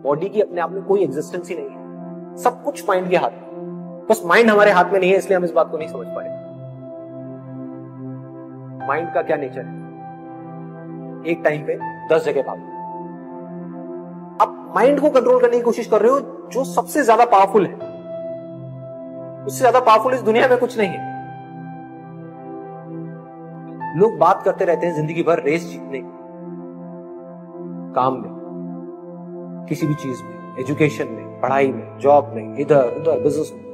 Body की अपने आप में कोई एग्जिस्टेंस ही नहीं है, सब कुछ माइंड के हाथ में। बस माइंड हमारे हाथ में नहीं है, इसलिए हम इस बात को नहीं समझ पाए। माइंड का क्या नेचर है? एक टाइम पे 10 जगह भागो। आप माइंड को कंट्रोल करने की कोशिश कर रहे हो जो सबसे ज्यादा पावरफुल है। उससे ज्यादा पावरफुल इस दुनिया में कुछ नहीं है। लोग बात करते रहते हैं जिंदगी भर रेस जीतने की, काम में, किसी भी चीज में, एजुकेशन में, पढ़ाई में, जॉब में, इधर उधर, बिजनेस में।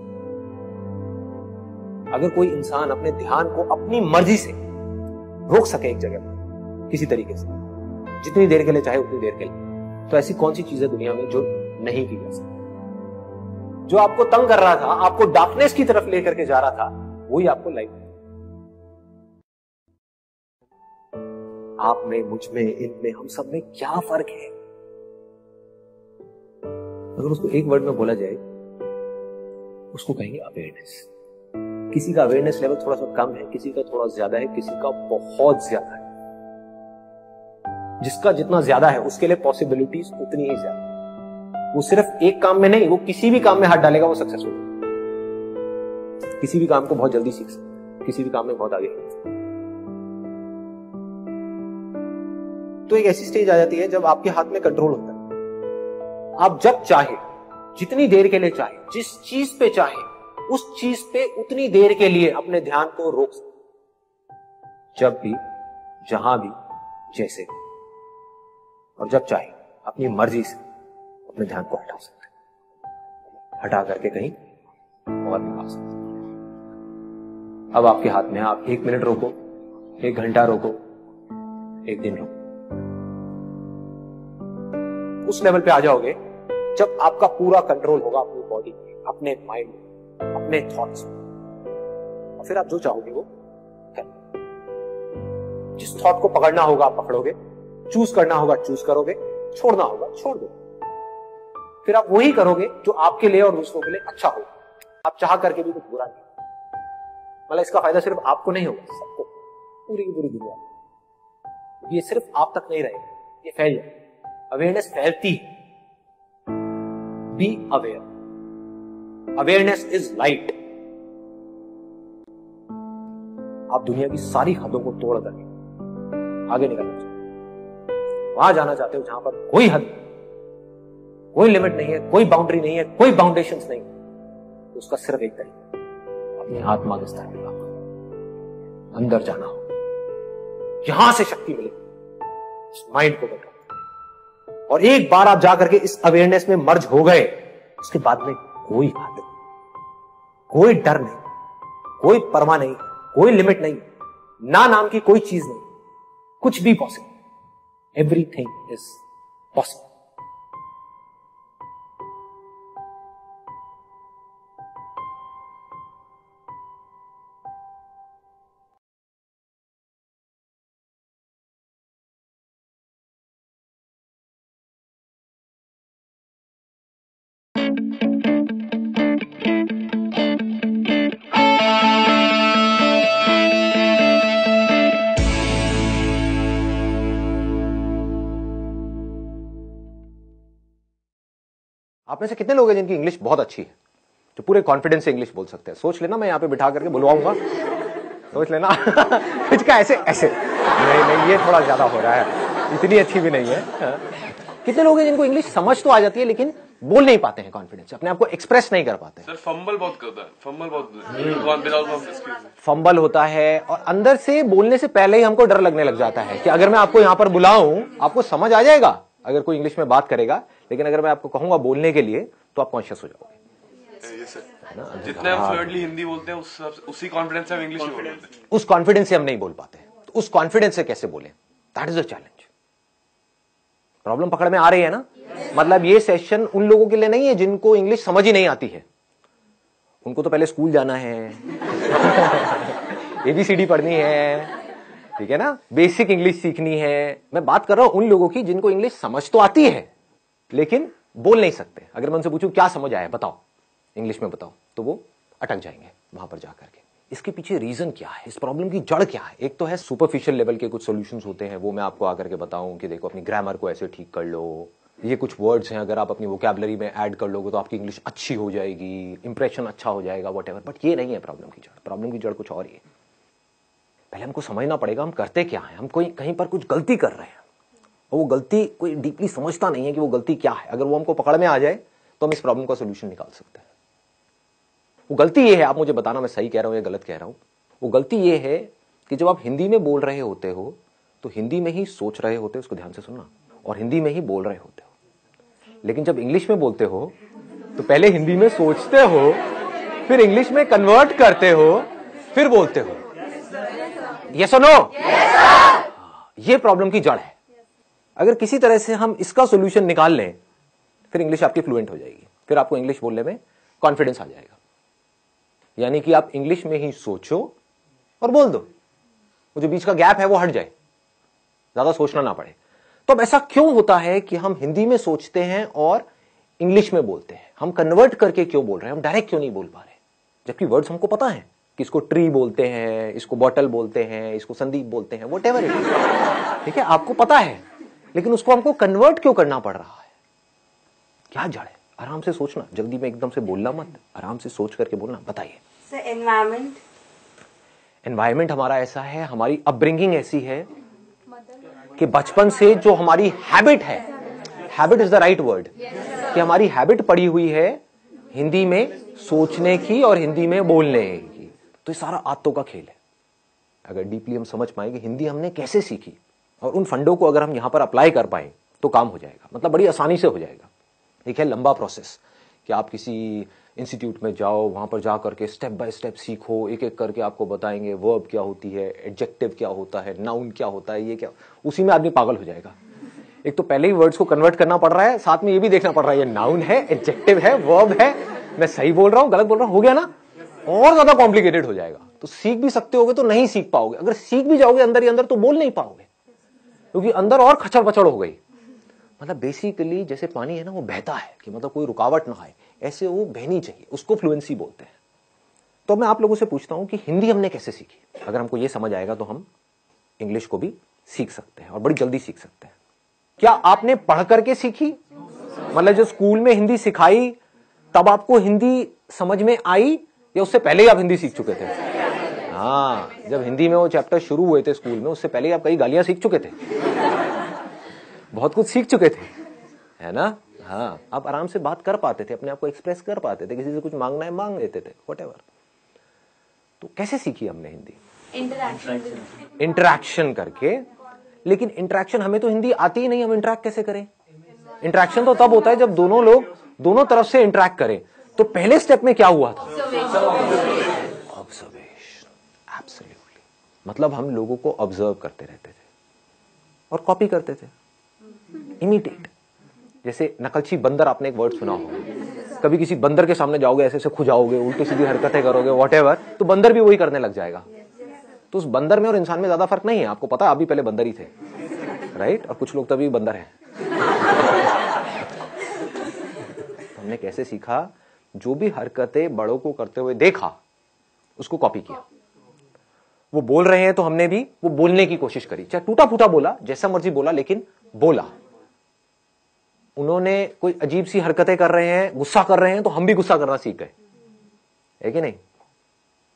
अगर कोई इंसान अपने ध्यान को अपनी मर्जी से रोक सके एक जगह पर किसी तरीके से, जितनी देर के लिए चाहे उतनी देर के लिए, तो ऐसी कौन सी चीज है दुनिया में जो नहीं की जा सकती? जो आपको तंग कर रहा था, आपको डार्कनेस की तरफ लेकर के जा रहा था, वही आपको लाइट। आप में, मुझ में, इनमें, हम सब में क्या फर्क है? अगर उसको एक वर्ड में बोला जाए, उसको कहेंगे अवेयरनेस। किसी का अवेयरनेस लेवल थोड़ा सा कम है, किसी का थोड़ा ज्यादा है, किसी का बहुत ज्यादा है। जिसका जितना ज्यादा है उसके लिए पॉसिबिलिटीज उतनी ही ज्यादा। वो सिर्फ एक काम में नहीं, वो किसी भी काम में हाथ डालेगा वो सक्सेसफुल। किसी भी काम को बहुत जल्दी सीख सकता है, किसी भी काम में बहुत आगे। तो एक ऐसी स्टेज आ जाती है जब आपके हाथ में कंट्रोल होता है। आप जब चाहे, जितनी देर के लिए चाहे, जिस चीज पे चाहे, उस चीज पे उतनी देर के लिए अपने ध्यान को रोक सकते, जब भी, जहां भी, जैसे भी। और जब चाहे अपनी मर्जी से अपने ध्यान को हटा सकते, हटा करके कहीं और लगा सकते। अब आपके हाथ में है, आप 1 मिनट रोको, 1 घंटा रोको, 1 दिन रोको। उस लेवल पे आ जाओगे जब आपका पूरा कंट्रोल होगा अपनी बॉडी पे, अपने माइंड में, अपने थॉट्स में। और फिर आप जो चाहोगे वो करोगे। जिस थॉट को पकड़ना होगा आप पकड़ोगे, चूज करना होगा चूज करोगे, छोड़ना होगा छोड़ दो। फिर आप वही करोगे जो आपके लिए और दूसरों के लिए अच्छा होगा। आप चाह करके भी कुछ बुरा नहीं, मतलब इसका फायदा सिर्फ आपको नहीं होगा, सबको, पूरी की पूरी दुनिया। ये सिर्फ आप तक नहीं रहेगा, ये फैल जाए। अवेयरनेस फैलती है। Be aware. Awareness is light. आप दुनिया की सारी हदों को तोड़ करके आगे निकलना चाहते हो, वहां जाना चाहते हो जहां पर कोई हद, कोई लिमिट नहीं है, कोई बाउंड्री नहीं है, कोई बाउंडेशंस नहीं है। तो उसका सिर्फ एक तरीका, अपनी आत्मा के स्तर पर अंदर जाना हो, यहां से शक्ति मिले माइंड को कंट्रोल। और एक बार आप जाकर के इस अवेयरनेस में मर्ज हो गए, उसके बाद में कोई हद, कोई डर नहीं, कोई परवाह नहीं, कोई लिमिट नहीं, ना नाम की कोई चीज नहीं, कुछ भी पॉसिबल। Everything is possible. आप में से कितने लोग हैं जिनकी इंग्लिश बहुत अच्छी है, जो पूरे कॉन्फिडेंस से इंग्लिश बोल सकते हैं? सोच लेना, मैं यहां पे बिठा करके बुलवाऊंगा, सोच लेना। कुछ का ऐसे ऐसे नहीं, ये थोड़ा ज्यादा हो रहा है, इतनी अच्छी भी नहीं है। कितने लोग हैं जिनको इंग्लिश समझ तो आ जाती है लेकिन बोल नहीं पाते हैं कॉन्फिडेंस से, अपने आप को एक्सप्रेस नहीं कर पाते? सर फंबल बहुत करता है, फंबल होता है, और अंदर से बोलने से पहले ही हमको डर लगने लग जाता है कि अगर मैं आपको यहां पर बुलाऊं, आपको समझ आ जाएगा अगर कोई इंग्लिश में बात करेगा, लेकिन अगर मैं आपको कहूंगा बोलने के लिए तो आप कॉन्शियस हो जाओगे। जितने हम फ्लुएंटली हिंदी बोलते हैं उसी कॉन्फिडेंस से हम इंग्लिश बोलते हैं। उस कॉन्फिडेंस से हम नहीं बोल पाते हैं, तो उस कॉन्फिडेंस से कैसे बोलें? That is the challenge. Problem पकड़ में आ रही है ना? मतलब ये सेशन उन लोगों के लिए नहीं है जिनको इंग्लिश समझ ही नहीं आती है। उनको तो पहले स्कूल जाना है, ABCD पढ़नी है, ठीक है ना, बेसिक इंग्लिश सीखनी है। मैं बात कर रहा हूं उन लोगों की जिनको इंग्लिश समझ तो आती है लेकिन बोल नहीं सकते। अगर मैं उनसे पूछूं क्या समझ आया बताओ, इंग्लिश में बताओ, तो वो अटक जाएंगे वहां पर जाकर के। इसके पीछे रीजन क्या है, इस प्रॉब्लम की जड़ क्या है? एक तो है सुपरफिशियल लेवल के कुछ सॉल्यूशंस होते हैं, वो मैं आपको आकर के बताऊं कि देखो अपनी ग्रामर को ऐसे ठीक कर लो, ये कुछ वर्ड्स हैं, अगर आप अपनी वोकैबुलरी में ऐड कर लोगे तो आपकी इंग्लिश अच्छी हो जाएगी, इंप्रेशन अच्छा हो जाएगा, व्हाटएवर। बट ये नहीं है प्रॉब्लम की जड़। प्रॉब्लम की जड़ कुछ और ही है। पहले हमको समझना पड़ेगा हम करते क्या है। हम कोई कहीं पर कुछ गलती कर रहे हैं और वो गलती कोई डीपली समझता नहीं है कि वो गलती क्या है। अगर वो हमको पकड़ में आ जाए तो हम इस प्रॉब्लम का सोल्यूशन निकाल सकते हैं। वो गलती ये है, आप मुझे बताना मैं सही कह रहा हूं या गलत कह रहा हूं। वो गलती ये है कि जब आप हिंदी में बोल रहे होते हो तो हिंदी में ही सोच रहे होते हो, उसको ध्यान से सुनना, और हिंदी में ही बोल रहे होते हो। लेकिन जब इंग्लिश में बोलते हो तो पहले हिंदी में सोचते हो, फिर इंग्लिश में कन्वर्ट करते हो, फिर बोलते हो। यस और नो? ये प्रॉब्लम की जड़ है। अगर किसी तरह से हम इसका सॉल्यूशन निकाल लें फिर इंग्लिश आपकी फ्लुएंट हो जाएगी, फिर आपको इंग्लिश बोलने में कॉन्फिडेंस आ जाएगा। यानी कि आप इंग्लिश में ही सोचो और बोल दो, वो जो बीच का गैप है वो हट जाए, ज्यादा सोचना ना पड़े। तो अब ऐसा क्यों होता है कि हम हिंदी में सोचते हैं और इंग्लिश में बोलते हैं? हम कन्वर्ट करके क्यों बोल रहे हैं? हम डायरेक्ट क्यों नहीं बोल पा रहे? जबकि वर्ड्स हमको पता है कि इसको ट्री बोलते हैं, इसको बॉटल बोलते हैं, इसको संदीप बोलते हैं, व्हाटएवर इट इज। ठीक है, आपको पता है, लेकिन उसको हमको कन्वर्ट क्यों करना पड़ रहा है? क्या जड़ है? आराम से सोचना, जल्दी में एकदम से बोलना मत, आराम से सोच करके बोलना। बताइए सर। एनवायरमेंट हमारा ऐसा है, हमारी अपब्रिंगिंग ऐसी है कि बचपन से जो हमारी हैबिट है, habit is the right word, कि हमारी हैबिट पड़ी हुई है हिंदी में सोचने की और हिंदी में बोलने की। तो ये सारा आदतों का खेल है। अगर डीपली हम समझ पाएंगे हिंदी हमने कैसे सीखी और उन फंडों को अगर हम यहां पर अप्लाई कर पाए तो काम हो जाएगा, मतलब बड़ी आसानी से हो जाएगा। एक है लंबा प्रोसेस कि आप किसी इंस्टीट्यूट में जाओ, वहां पर जा करके स्टेप बाय स्टेप सीखो, एक एक करके आपको बताएंगे वर्ब क्या होती है, एडजेक्टिव क्या होता है, नाउन क्या होता है, ये क्या, उसी में आदमी पागल हो जाएगा। एक तो पहले ही वर्ड्स को कन्वर्ट करना पड़ रहा है, साथ में ये भी देखना पड़ रहा है ये नाउन है, एडजेक्टिव है, वर्ब है, मैं सही बोल रहा हूं गलत बोल रहा हूं, हो गया ना, और ज्यादा कॉम्प्लिकेटेड हो जाएगा। तो सीख भी सकते होगे तो नहीं सीख पाओगे, अगर सीख भी जाओगे अंदर ही अंदर तो बोल नहीं पाओगे, क्योंकि अंदर और खचड़ पचड़ हो गई। मतलब बेसिकली जैसे पानी है ना, वो बहता है कि मतलब कोई रुकावट ना आए, ऐसे वो बहनी चाहिए, उसको फ्लुएंसी बोलते हैं। तो मैं आप लोगों से पूछता हूं कि हिंदी हमने कैसे सीखी? अगर हमको ये समझ आएगा तो हम इंग्लिश को भी सीख सकते हैं और बड़ी जल्दी सीख सकते हैं। क्या आपने पढ़ करके सीखी? मतलब जो स्कूल में हिंदी सिखाई तब आपको हिंदी समझ में आई, या उससे पहले ही आप हिंदी सीख चुके थे? हाँ, जब हिंदी में वो चैप्टर शुरू हुए थे स्कूल में, उससे पहले ही आप कई गालियां सीख चुके थे, बहुत कुछ सीख चुके थे, है ना? हाँ, आप आराम से बात कर पाते थे, अपने आप को एक्सप्रेस कर पाते थे, किसी से कुछ मांगना है मांग लेते थे, व्हाटएवर। तो कैसे सीखी हमने हिंदी? इंटरैक्शन करके। लेकिन इंटरैक्शन, हमें तो हिंदी आती ही नहीं, हम इंटरैक्ट कैसे करें? इंटरैक्शन तो तब होता है जब दोनों लोग दोनों तरफ से इंटरैक्ट करें। तो पहले स्टेप में क्या हुआ था? ऑब्जर्वेशन। एब्सोल्युटली। मतलब हम लोगों को ऑब्जर्व करते रहते थे और कॉपी करते थे, इमिटेट। जैसे नकलची बंदर, आपने एक वर्ड सुना होगा, कभी किसी बंदर के सामने जाओगे, ऐसे ऐसे खुजाओगे, उल्टी सीधी हरकतें करोगे, व्हाटएवर, तो बंदर भी वही करने लग जाएगा। तो उस बंदर में और इंसान में ज्यादा फर्क नहीं है, आपको पता है, आप भी पहले बंदर ही थे, राइट? और कुछ लोग तभी बंदर हैं। हमने कैसे सीखा? जो भी हरकतें बड़ों को करते हुए देखा उसको कॉपी किया। वो बोल रहे हैं तो हमने भी वो बोलने की कोशिश करी, चाहे टूटा फूटा बोला, जैसा मर्जी बोला, लेकिन बोला। उन्होंने कोई अजीब सी हरकतें कर रहे हैं, गुस्सा कर रहे हैं, तो हम भी गुस्सा करना सीख गए, है कि नहीं?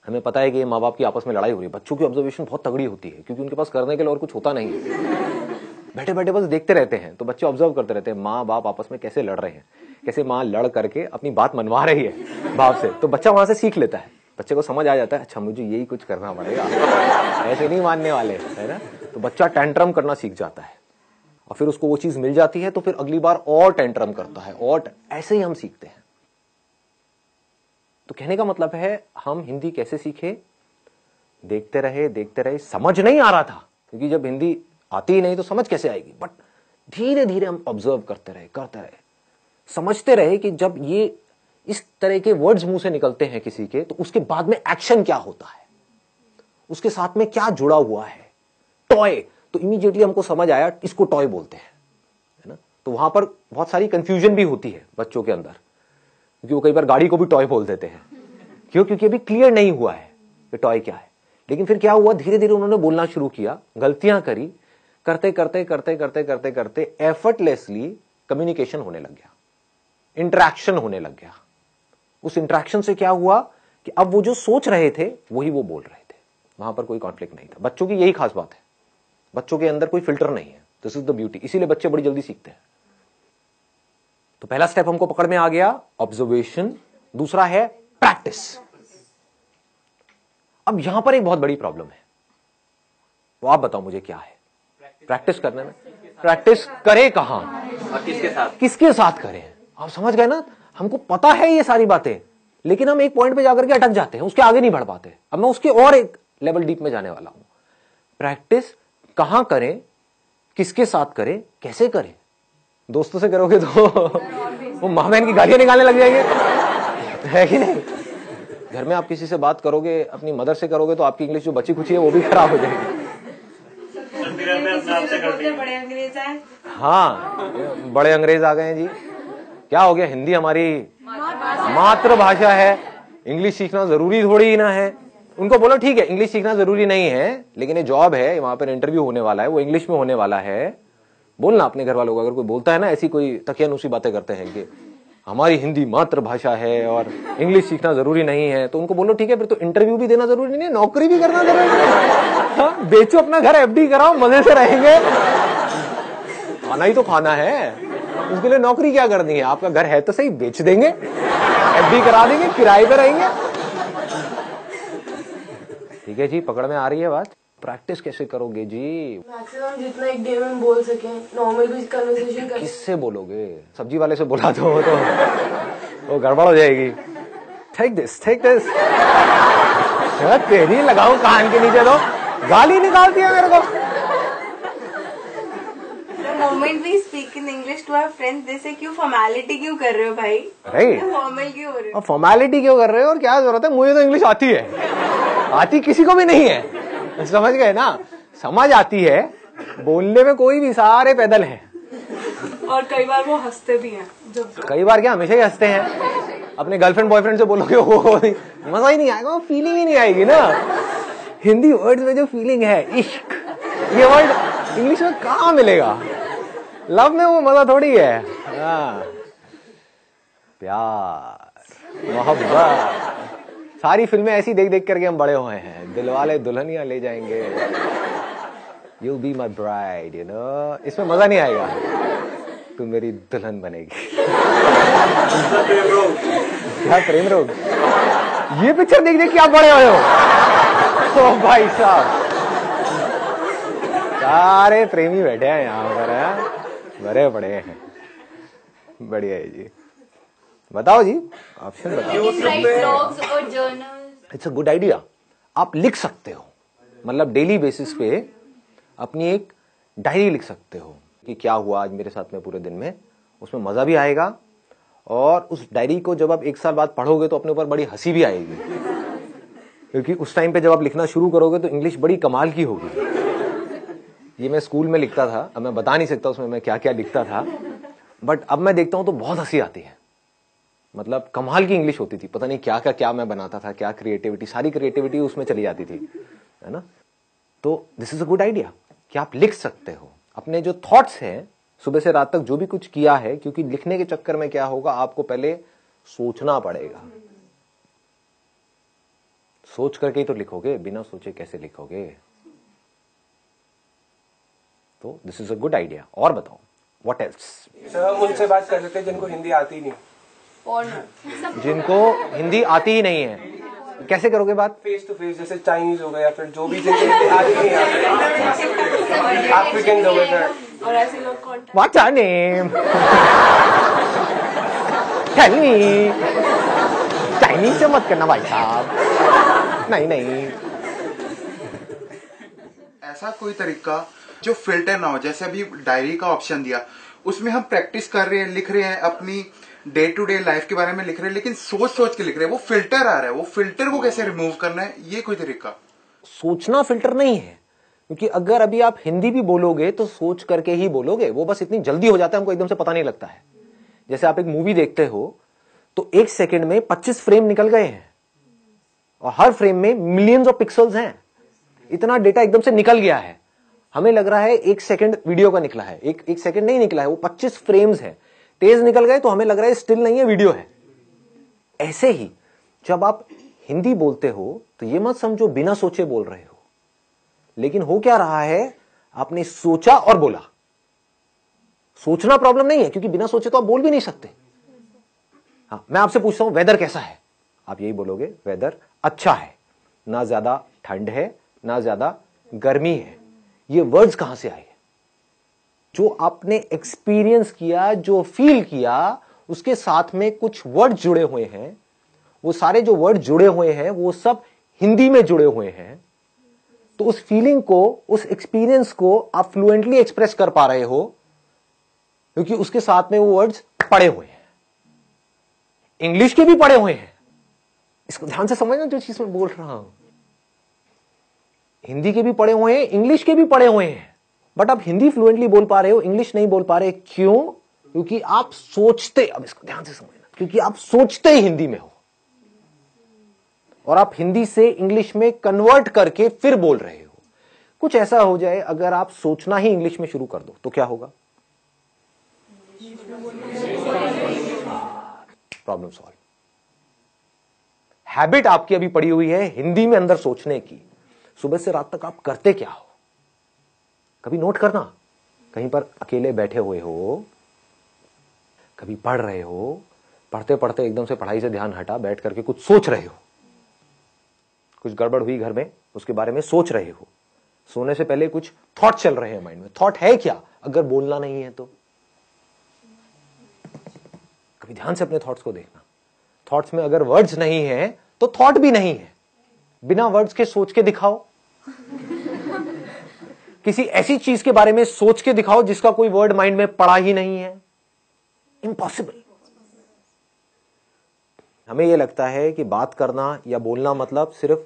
हमें पता है कि माँ बाप की आपस में लड़ाई हो रही है, बच्चों की ऑब्जर्वेशन बहुत तगड़ी होती है, क्योंकि उनके पास करने के लिए और कुछ होता नहीं है, बैठे बैठे बस देखते रहते हैं। तो बच्चे ऑब्जर्व करते रहते हैं माँ बाप आपस में कैसे लड़ रहे हैं, कैसे माँ लड़ करके अपनी बात मनवा रही है बाप से। तो बच्चा वहां से सीख लेता है, बच्चे को समझ आ जाता है, अच्छा मुझे यही कुछ करना पड़ेगा, ऐसे नहीं मानने वाले, है ना? तो बच्चा टेंट्रम करना सीख जाता है और फिर उसको वो चीज मिल जाती है तो फिर अगली बार और टेंट्रम करता है, और ऐसे ही हम सीखते हैं। तो कहने का मतलब है हम हिंदी कैसे सीखे? देखते रहे, समझ नहीं आ रहा था, क्योंकि जब हिंदी आती ही नहीं तो समझ कैसे आएगी? बट धीरे धीरे हम ऑब्जर्व करते रहे, समझते रहे कि जब ये इस तरह के वर्ड्स मुंह से निकलते हैं किसी के, तो उसके बाद में एक्शन क्या होता है, उसके साथ में क्या जुड़ा हुआ है। टॉय, तो इमीडिएटली हमको समझ आया इसको टॉय बोलते हैं, है ना? तो वहां पर बहुत सारी कंफ्यूजन भी होती है बच्चों के अंदर, क्योंकि वो कई बार गाड़ी को भी टॉय बोल देते हैं। क्यों? क्योंकि अभी क्लियर नहीं हुआ है कि टॉय क्या है। लेकिन फिर क्या हुआ, धीरे धीरे उन्होंने बोलना शुरू किया, गलतियां करी, करते करते एफर्टलेसली कम्युनिकेशन होने लग गया, इंटरेक्शन होने लग गया। उस इंटरेक्शन से क्या हुआ कि अब वो जो सोच रहे थे वही वो बोल रहे थे, वहां पर कोई कॉन्फ्लिक्ट नहीं था। बच्चों की यही खास बात है, बच्चों के अंदर कोई फिल्टर नहीं है। दिस इज द ब्यूटी, इसीलिए बच्चे बड़ी जल्दी सीखते हैं। तो पहला स्टेप हमको पकड़ में आ गया, ऑब्जर्वेशन। दूसरा है प्रैक्टिस। अब यहां पर एक बहुत बड़ी प्रॉब्लम है, वो आप बताओ मुझे क्या है। प्रैक्टिस करने में, प्रैक्टिस करे कहां और किसके साथ करें। आप समझ गए ना, हमको पता है ये सारी बातें, लेकिन हम एक पॉइंट पे जाकर के अटक जाते हैं, उसके आगे नहीं बढ़ पाते। अब मैं उसके और एक लेवल डीप में जाने वाला हूं। प्रैक्टिस कहां करें, किसके साथ करें, कैसे करें। दोस्तों से करोगे तो वो माँ बहन की गालियां निकालने लग जाएंगे, है कि नहीं। घर में आप किसी से बात करोगे, अपनी मदर से करोगे, तो आपकी इंग्लिश जो बची खुची है वो भी खराब हो जाएगी। बड़े अंग्रेज आए। हाँ, बड़े अंग्रेज आ गए हैं जी। क्या हो गया, हिंदी हमारी मातृभाषा है, इंग्लिश सीखना जरूरी थोड़ी ना है। उनको बोलो ठीक है, इंग्लिश सीखना जरूरी नहीं है, लेकिन ये जॉब है, वहां पर इंटरव्यू होने वाला है, वो इंग्लिश में होने वाला है। बोलना अपने घर वालों को, अगर कोई बोलता है ना ऐसी कोई तकियानुसी बातें करते हैं कि हमारी हिंदी मातृभाषा है और इंग्लिश सीखना जरूरी नहीं है, तो उनको बोलो ठीक है, फिर तो इंटरव्यू भी देना जरूरी नहीं है, नौकरी भी करना जरूरी नहीं है। हाँ, बेचो अपना घर, एफडी कराओ, मजे से रहेंगे। खाना ही तो खाना है, उसके लिए नौकरी क्या करनी है। आपका घर है तो सही, बेच देंगे, एफडी करा देंगे, किराए पे रहेंगे। ठीक है जी, पकड़ में आ रही है बात। प्रैक्टिस कैसे करोगे जी। मैक्सिमम जितना एक डे में बोल सके, नॉर्मल भी कन्वर्सेशन कर। किससे बोलोगे, सब्जी वाले से बोला तो वो गड़बड़ हो जाएगी। Take this, take this. तेरी लगाऊं कान के नीचे, तो गाली निकालती है मेरे को। Moment we speak in English to our friends, जैसे क्यों फॉर्मेलिटी क्यों कर रहे हो भाई, राइट, फॉर्मल क्यों हो रहे हो, फॉर्मेलिटी क्यों कर रहे हो, और क्या जरूरत है। मुझे तो इंग्लिश आती है, आती किसी को भी नहीं है, समझ गए ना। समझ आती है, बोलने में कोई भी, सारे पैदल हैं। और कई बार वो हंसते भी हैं। कई बार क्या, हमेशा ही हंसते हैं। अपने गर्लफ्रेंड बॉयफ्रेंड से बोलोगे वो मजा ही नहीं आएगा, वो फीलिंग ही नहीं आएगी ना। हिंदी वर्ड्स में जो फीलिंग है, इश्क, ये वर्ड इंग्लिश में कहाँ मिलेगा। लव में वो मजा थोड़ी है। हाँ, प्यार, मोहब्बत, सारी फिल्में ऐसी देख देख करके हम बड़े हुए हैं। दिलवाले दुल्हनिया ले जाएंगे, You'll be my bride, you know। इसमें मजा नहीं आएगा, तू मेरी दुल्हन बनेगी। क्या प्रेम रोग, ये पिक्चर देख देख के आप बड़े हुए हो। ओ भाई साहब, सारे प्रेमी बैठे हैं यहाँ पर, बड़े बड़े हैं। बढ़िया है जी, बताओ जी, ऑप्शन बताओ। It's a good idea. आप लिख सकते हो, मतलब डेली बेसिस पे अपनी एक डायरी लिख सकते हो कि क्या हुआ आज मेरे साथ में पूरे दिन में। उसमें मजा भी आएगा, और उस डायरी को जब आप एक साल बाद पढ़ोगे तो अपने ऊपर बड़ी हंसी भी आएगी, क्योंकि उस टाइम पे जब आप लिखना शुरू करोगे तो इंग्लिश बड़ी कमाल की होगी। ये मैं स्कूल में लिखता था, अब मैं बता नहीं सकता उसमें मैं क्या क्या लिखता था, बट अब मैं देखता हूं तो बहुत हंसी आती है। मतलब कमाल की इंग्लिश होती थी, पता नहीं क्या क्या मैं बनाता था, क्या क्रिएटिविटी, सारी क्रिएटिविटी उसमें चली जाती थी, है ना। तो this is a good idea कि आप लिख सकते हो अपने जो थॉट्स हैं, सुबह से रात तक जो भी कुछ किया है। क्योंकि लिखने के चक्कर में क्या होगा, आपको पहले सोचना पड़ेगा। सोच करके ही तो लिखोगे, बिना सोचे कैसे लिखोगे। तो this is a good idea. और बताओ, व्हाट एल्स। सर, हम उनसे बात कर सकते हैं जिनको हिंदी आती नहीं, जिनको हिंदी आती ही नहीं है। कैसे करोगे बात? फेस टू फेस, जैसे चाइनीज हो गए या फिर जो भी जिनको हिंदी आती नहीं आती, अफ्रीकन हो गए सर। और ऐसे लोग contact, what's your name, tell me. Chinese से मत करना भाई साहब, नहीं नहीं। ऐसा कोई तरीका जो फिल्टर ना हो, जैसे अभी डायरी का ऑप्शन दिया, उसमें हम प्रैक्टिस कर रहे हैं, लिख रहे हैं, अपनी डे टू डे लाइफ के बारे में लिख रहे हैं, लेकिन सोच सोच के लिख रहे हैं, वो फिल्टर आ रहा है, वो फिल्टर को कैसे रिमूव करना है, ये कोई तरीका? सोचना फिल्टर नहीं है, क्योंकि अगर अभी आप हिंदी भी बोलोगे तो सोच करके ही बोलोगे, वो बस इतनी जल्दी हो जाता है, हमको एकदम से पता नहीं लगता है। जैसे आप एक मूवी देखते हो तो एक सेकंड में 25 फ्रेम निकल गए हैं, और हर फ्रेम में मिलियंस ऑफ पिक्सल्स हैं, इतना डेटा एकदम से निकल गया है। हमें लग रहा है 1 सेकंड वीडियो का निकला है, एक सेकंड नहीं निकला है, वो 25 फ्रेम्स है, तेज निकल गए तो हमें लग रहा है स्टिल नहीं है, वीडियो है। ऐसे ही जब आप हिंदी बोलते हो तो ये मत समझो बिना सोचे बोल रहे हो, लेकिन हो क्या रहा है, आपने सोचा और बोला। सोचना प्रॉब्लम नहीं है, क्योंकि बिना सोचे तो आप बोल भी नहीं सकते। हाँ, मैं आपसे पूछता हूं वेदर कैसा है, आप यही बोलोगे वेदर अच्छा है, ना ज्यादा ठंड है ना ज्यादा गर्मी है। ये वर्ड्स कहां से आए? जो आपने एक्सपीरियंस किया, जो फील किया, उसके साथ में कुछ वर्ड जुड़े हुए हैं। वो सारे जो वर्ड जुड़े हुए हैं वो सब हिंदी में जुड़े हुए हैं। तो उस फीलिंग को, उस एक्सपीरियंस को आप फ्लुएंटली एक्सप्रेस कर पा रहे हो, क्योंकि उसके साथ में वो वर्ड्स पड़े हुए हैं। इंग्लिश के भी पड़े हुए हैं, इसको ध्यान से समझना जो चीज मैं बोल रहा हूं। हिंदी के भी पड़े हुए हैं, इंग्लिश के भी पड़े हुए हैं, बट आप हिंदी फ्लुएंटली बोल पा रहे हो, इंग्लिश नहीं बोल पा रहे। क्यों? क्योंकि आप सोचते, अब इसको ध्यान से समझना, क्योंकि आप सोचते ही हिंदी में हो और आप हिंदी से इंग्लिश में कन्वर्ट करके फिर बोल रहे हो। कुछ ऐसा हो जाए, अगर आप सोचना ही इंग्लिश में शुरू कर दो तो क्या होगा? Problem solve. हैबिट आपकी अभी पड़ी हुई है हिंदी में अंदर सोचने की। सुबह से रात तक आप करते क्या हो? कभी नोट करना, कहीं पर अकेले बैठे हुए हो, कभी पढ़ रहे हो, पढ़ते पढ़ते एकदम से पढ़ाई से ध्यान हटा, बैठ करके कुछ सोच रहे हो, कुछ गड़बड़ हुई घर में, उसके बारे में सोच रहे हो। सोने से पहले कुछ थॉट चल रहे हैं माइंड में। थॉट है क्या? अगर बोलना नहीं है तो कभी ध्यान से अपने थॉट्स को देखना। थॉट्स में अगर वर्ड्स नहीं है तो थॉट भी नहीं है। बिना वर्ड्स के सोच के दिखाओ, किसी ऐसी चीज के बारे में सोच के दिखाओ जिसका कोई वर्ड माइंड में पड़ा ही नहीं है। इम्पॉसिबल। हमें यह लगता है कि बात करना या बोलना मतलब सिर्फ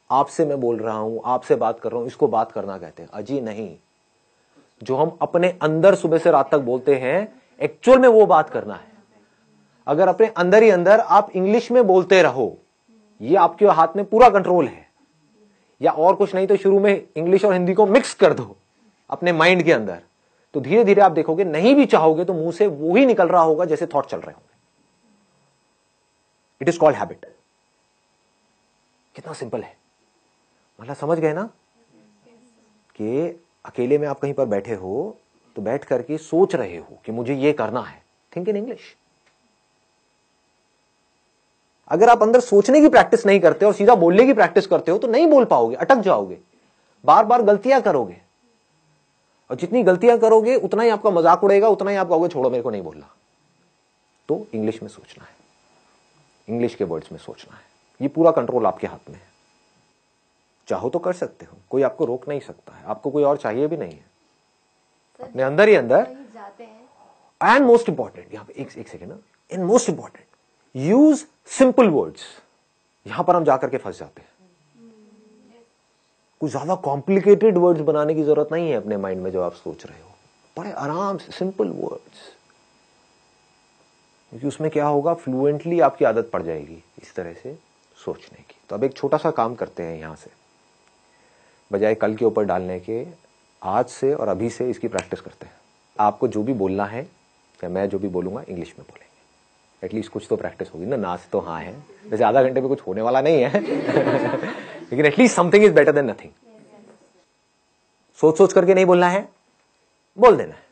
आपसे मैं बोल रहा हूं, आपसे बात कर रहा हूं, इसको बात करना कहते हैं। अजी नहीं, जो हम अपने अंदर सुबह से रात तक बोलते हैं, एक्चुअल में वो बात करना है। अगर अपने अंदर ही अंदर आप इंग्लिश में बोलते रहो, ये आपके हाथ में पूरा कंट्रोल है, या और कुछ नहीं तो शुरू में इंग्लिश और हिंदी को मिक्स कर दो अपने माइंड के अंदर, तो धीरे धीरे आप देखोगे, नहीं भी चाहोगे तो मुंह से वो ही निकल रहा होगा जैसे थॉट चल रहे होंगे। It is called habit. कितना सिंपल है, मतलब समझ गए ना कि अकेले में आप कहीं पर बैठे हो तो बैठ करके सोच रहे हो कि मुझे ये करना है। Think in English. अगर आप अंदर सोचने की प्रैक्टिस नहीं करते और सीधा बोलने की प्रैक्टिस करते हो तो नहीं बोल पाओगे, अटक जाओगे, बार बार गलतियां करोगे, और जितनी गलतियां करोगे उतना ही आपका मजाक उड़ेगा, उतना ही आप कहोगे छोड़ो मेरे को नहीं बोलना। तो इंग्लिश में सोचना है, इंग्लिश के वर्ड्स में सोचना है। ये पूरा कंट्रोल आपके हाथ में है। चाहो तो कर सकते हो, कोई आपको रोक नहीं सकता है, आपको कोई और चाहिए भी नहीं है, अपने अंदर ही अंदर। एंड मोस्ट इंपॉर्टेंट, यहां पे एक सेकेंड ना, and most important, use simple words. यहां पर हम जाकर के फंस जाते हैं। कुछ ज्यादा कॉम्प्लिकेटेड वर्ड्स बनाने की जरूरत नहीं है अपने माइंड में जो आप सोच रहे हो। बड़े आराम से सिंपल वर्ड्स, क्योंकि उसमें क्या होगा, फ्लुएंटली आपकी आदत पड़ जाएगी इस तरह से सोचने की। तो अब एक छोटा सा काम करते हैं, यहां से बजाय कल के ऊपर डालने के, आज से और अभी से इसकी प्रैक्टिस करते हैं। आपको जो भी बोलना है, या मैं जो भी बोलूंगा इंग्लिश में बोलेंगे। एटलीस्ट कुछ तो प्रैक्टिस होगी ना। नाच तो हाँ है, वैसे आधा घंटे में कुछ होने वाला नहीं है लेकिन at least something is better than nothing. सोच सोच करके नहीं बोलना है, बोल देना है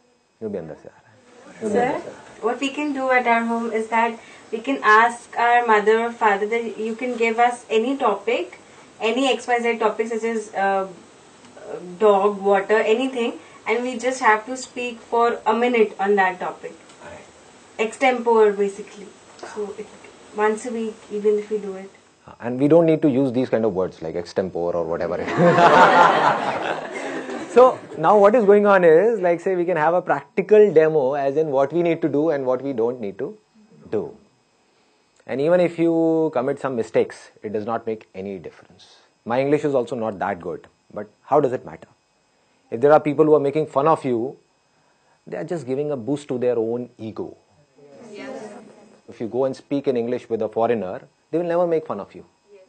जो भी अंदर से आ रहा है। Sir, what we can do at our home is that we can ask our mother or father that you can give us any topic, any XYZ topic such as dog, water, anything, and we just have to speak for a minute on that topic. Extempore basically. So once a week, even if we do it. And we don't need to use these kind of words like extempore or whatever it is. So now what is going on is, like say we can have a practical demo as in what we need to do and what we don't need to do. And even if you commit some mistakes, it does not make any difference. My English is also not that good, but how does it matter? If there are people who are making fun of you, they are just giving a boost to their own ego. Yes. If you go and speak in English with a foreigner, they will never make fun of you. Yes.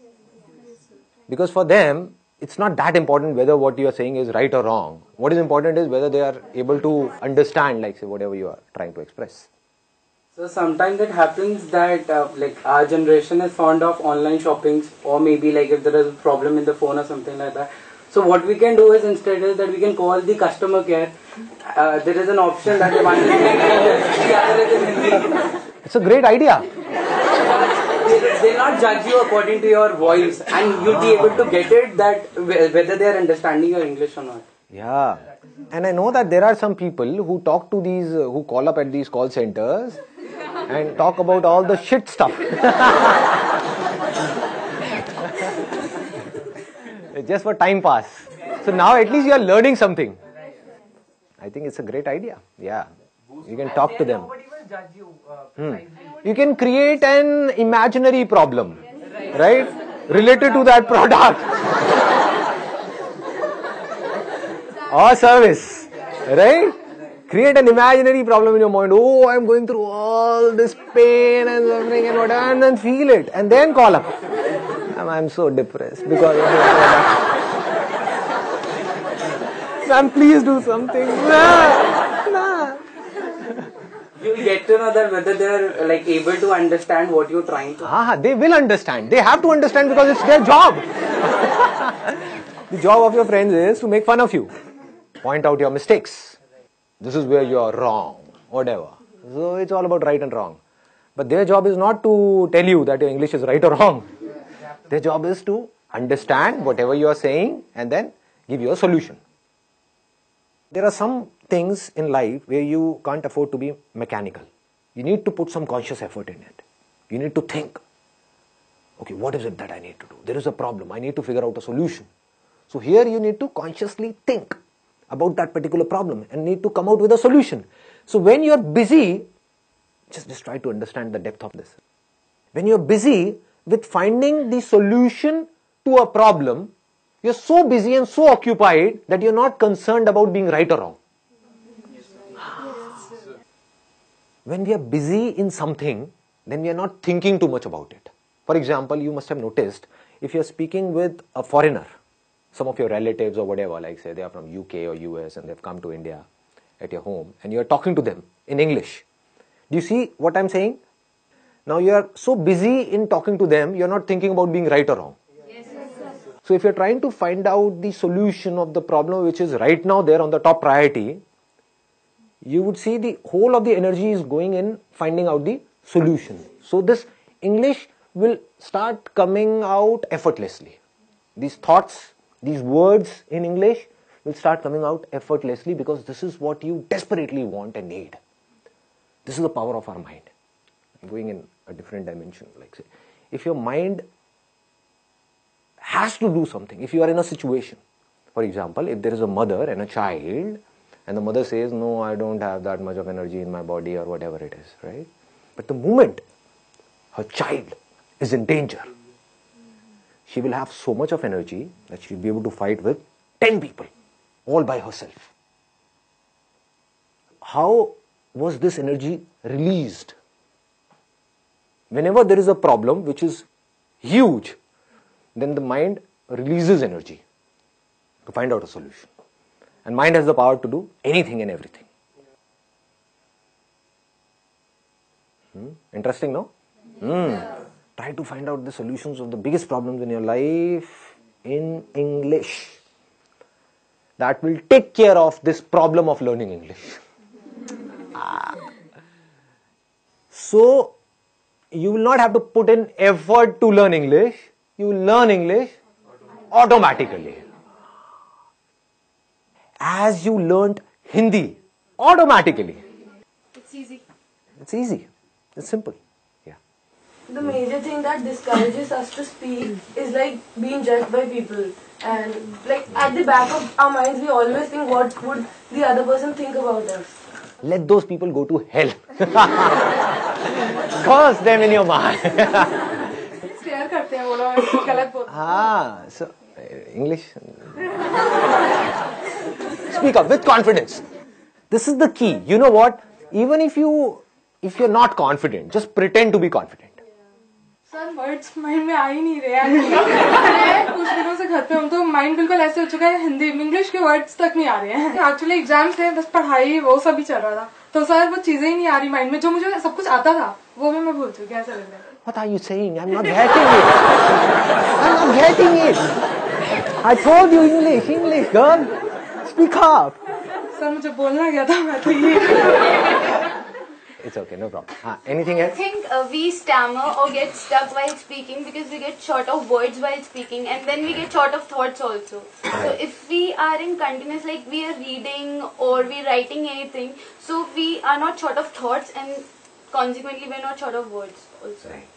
Because for them, it's not that important whether what you are saying is right or wrong. What is important is whether they are able to understand, like say, whatever you are trying to express. So sometimes it happens that like our generation is fond of online shoppings, or maybe like if there is a problem in the phone or something like that. So what we can do is instead is that we can call the customer care. There is an option that one is in English, the other is in Hindi. It's a great idea. They'll not judge you according to your voice, and you'll be able to get it that whether they are understanding your English or not. Yeah. And I know that there are some people who talk to these, who call up at these call centers and talk about all the shit stuff. Just for time pass. So now at least you are learning something. I think it's a great idea. Yeah. You can talk to them. Nobody will judge you. You can create an imaginary problem, right? Related to that product or service, right? Create an imaginary problem in your mind. Oh, I'm going through all this pain and suffering and whatever, and then feel it, and then call up. I'm so depressed because of this product. Ma'am, please do something. Nah. You'll get to know that whether they're like able to understand what you're trying to. They will understand. They have to understand because it's their job. The job of your friends is to make fun of you, point out your mistakes. This is where you are wrong, whatever. So it's all about right and wrong. But their job is not to tell you that your English is right or wrong. Their job is to understand whatever you are saying and then give you a solution. There are some things in life where you can't afford to be mechanical. You need to put some conscious effort in it. You need to think, okay, what is it that I need to do? There is a problem. I need to figure out a solution. So here you need to consciously think about that particular problem and need to come out with a solution. So when you're busy, just try to understand the depth of this. When you're busy with finding the solution to a problem, you're so busy and so occupied that you're not concerned about being right or wrong. When we are busy in something, then we are not thinking too much about it. For example, you must have noticed, if you're speaking with a foreigner, some of your relatives or whatever, like say they are from UK or US and they've come to India at your home, and you're talking to them in English. Do you see what I'm saying? Now you are so busy in talking to them, you're not thinking about being right or wrong. So if you're trying to find out the solution of the problem which is right now there on the top priority, you would see the whole of the energy is going in finding out the solution. So this English will start coming out effortlessly. These thoughts, these words in English will start coming out effortlessly because this is what you desperately want and need. This is the power of our mind. I'm going in a different dimension. Like say, if your mind has to do something, if you are in a situation, for example, if there is a mother and a child, and the mother says, no, I don't have that much of energy in my body or whatever it is, right? But the moment her child is in danger, she will have so much of energy that she will be able to fight with 10 people, all by herself. How was this energy released? Whenever there is a problem which is huge, then the mind releases energy to find out a solution. And mind has the power to do anything and everything. Interesting, no? Try to find out the solutions of the biggest problems in your life in English. That will take care of this problem of learning English. So, you will not have to put in effort to learn English. You will learn English automatically. As you learnt Hindi automatically. It's easy. It's easy. It's simple. Yeah. The major thing that discourages us to speak is like being judged by people. And like at the back of our minds, we always think what would the other person think about us. Let those people go to hell. Curse them in your mind. Stare karte hain, bola galat bolta. So English. Speak up with confidence. This is the key. You know what? Even if you're not confident, just pretend to be confident. Sir words mind में आ ही नहीं रहे हैं। कुछ दिनों से घर पे हूँ तो माइंड बिल्कुल ऐसे हो चुका है, हिंदी इंग्लिश के वर्ड्स तक नहीं आ रहे हैं। एक्चुअली एग्जाम्स थे, बस पढ़ाई वो सब ही चल रहा था, तो सर वो चीजें ही नहीं आ रही माइंड में, जो मुझे सब कुछ आता था वो भी मैं भूल चुकी हूँ। ऐसा लग रहा है। What are you saying? I'm not getting it. I'm not getting it. I told you English, girl. Speak up. Sir मुझे बोलना क्या था, मैं तो ये It's okay, no problem. Anything else? I think we stammer or get stuck while speaking because we get short of words while speaking, and then we get short of thoughts also. So if we are in continuous, like we are reading or we are writing anything, so we are not short of thoughts, and consequently we are not short of words also. Right.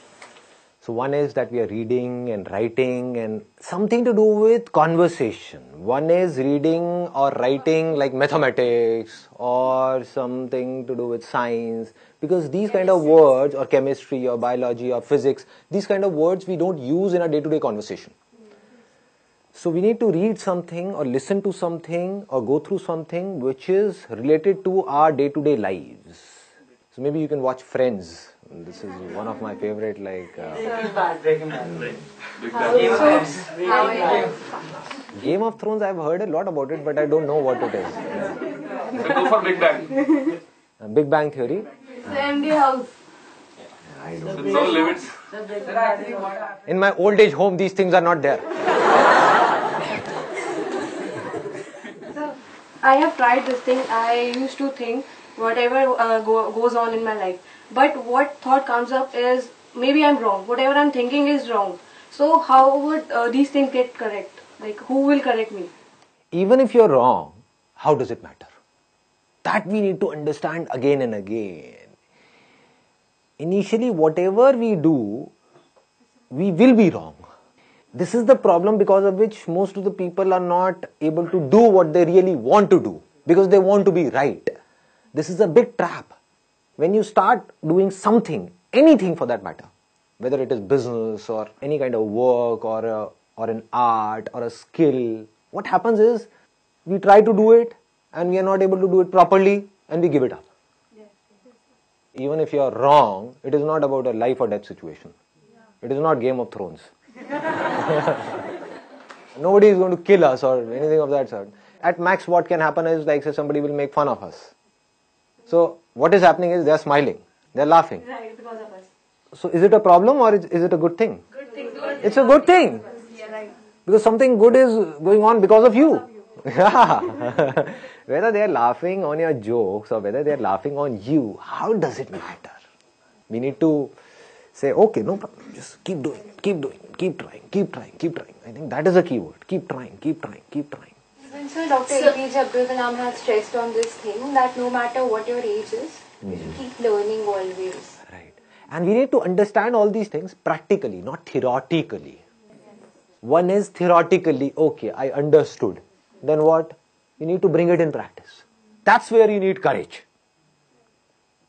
So one is that we are reading and writing and something to do with conversation. One is reading or writing like mathematics or something to do with science, because these kind of words, or chemistry or biology or physics, these kind of words we don't use in our day-to-day conversation. So we need to read something or listen to something or go through something which is related to our day-to-day lives. So maybe you can watch Friends. This is one of my favorite, like Breaking Bad. Game of Thrones. I've heard a lot about it, but I don't know what it is. So go for Big Bang. Big Bang Theory. MD House. No limits. In my old age home, these things are not there. I have tried this thing. I used to think whatever goes on in my life, but what thought comes up is maybe I'm wrong. Whatever I'm thinking is wrong. So how would these things get correct? Like who will correct me? Even if you're wrong, how does it matter? That we need to understand again and again. Initially, whatever we do, we will be wrong. This is the problem because of which most of the people are not able to do what they really want to do, because they want to be right. This is a big trap. When you start doing something, anything for that matter, whether it is business or any kind of work or an art or a skill, what happens is we try to do it and we are not able to do it properly and we give it up. Even if you are wrong, it is not about a life or death situation. It is not Game of Thrones. Nobody is going to kill us or anything of that sort. At max, what can happen is, like, say, somebody will make fun of us. So what is happening is they are smiling, they are laughing. Right, because of us. So is it a problem or is it a good thing? Good thing. It's a good thing. Yeah, right. Because something good is going on because of you. Yeah. Whether they are laughing on your jokes or whether they are laughing on you, how does it matter? We need to say, okay, no problem, just keep doing it, keep trying. I think that is a key word. Keep trying. So Dr. APJ Abdul Kalam has stressed on this thing that no matter what your age is, you should keep learning always. Right. And we need to understand all these things practically, not theoretically. One is theoretically, okay, I understood. Then what? You need to bring it in practice. That's where you need courage.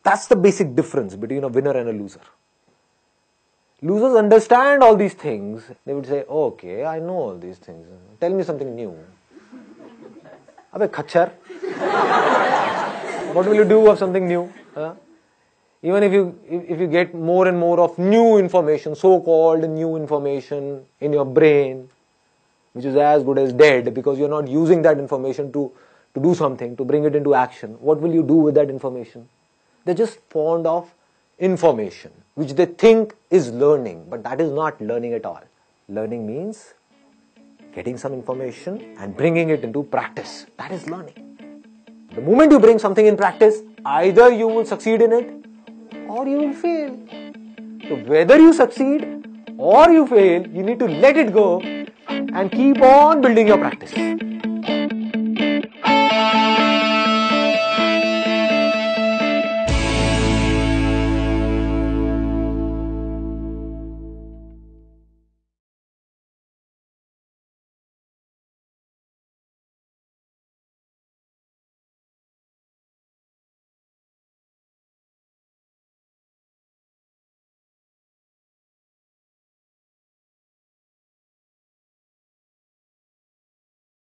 That's the basic difference between a winner and a loser. Losers understand all these things. They would say, okay, I know all these things. Tell me something new. Abhe khachar. What will you do of something new? Huh? Even if you get more and more of new information, so-called new information in your brain, which is as good as dead because you're not using that information to do something, to bring it into action, what will you do with that information? They're just fond of information, which they think is learning, but that is not learning at all. Learning means getting some information and bringing it into practice. That is learning. The moment you bring something in practice, either you will succeed in it or you will fail. So whether you succeed or you fail, you need to let it go and keep on building your practice.